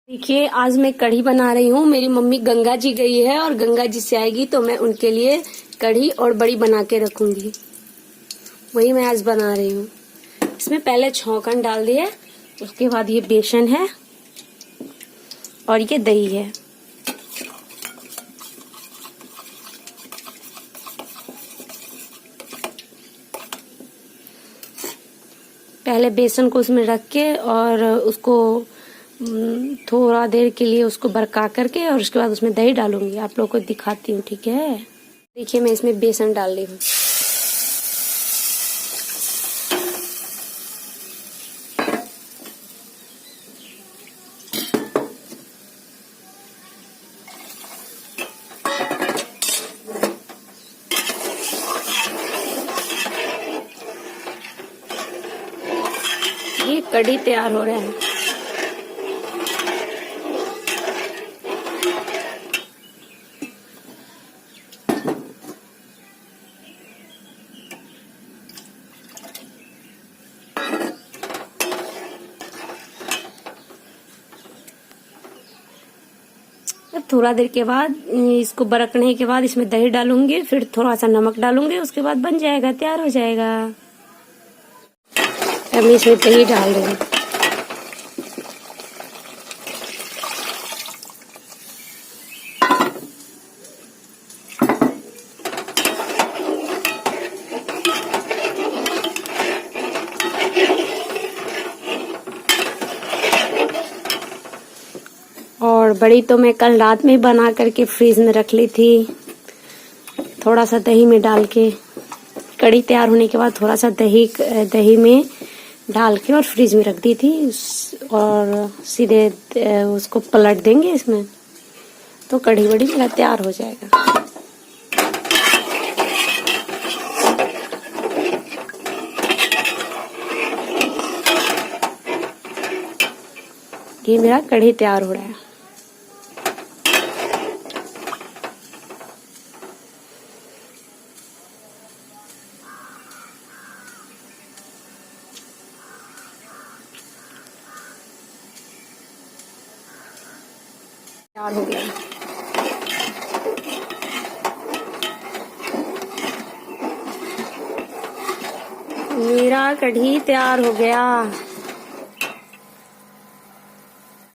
देखिए आज मैं कढ़ी बना रही हूँ। मेरी मम्मी गंगा जी गई है और गंगा जी से आएगी तो मैं उनके लिए कढ़ी और बड़ी बना के रखूंगी। वही मैं आज बना रही हूँ। इसमें पहले छौंकन डाल दिए, उसके बाद ये बेसन है और ये दही है। पहले बेसन को उसमें रख के और उसको थोड़ा देर के लिए उसको बरका करके और उसके बाद उसमें दही डालूंगी। आप लोगों को दिखाती हूँ, ठीक है। देखिए मैं इसमें बेसन डाल रही हूँ। ये कढ़ी तैयार हो रहा है। थोड़ा देर के बाद इसको बरकने के बाद इसमें दही डालूंगी, फिर थोड़ा सा नमक डालूंगी, उसके बाद बन जाएगा, तैयार हो जाएगा। अब मैं इसमें दही डाल दूंगी। और बड़ी तो मैं कल रात में बना करके फ्रीज में रख ली थी, थोड़ा सा दही में डाल के। कढ़ी तैयार होने के बाद थोड़ा सा दही में डाल के और फ्रीज में रख दी थी और सीधे उसको पलट देंगे इसमें, तो कढ़ी बड़ी मेरा तैयार हो जाएगा। ये मेरा कढ़ी तैयार हो रहा है। तैयार हो गया। मेरा कढ़ी तैयार हो गया।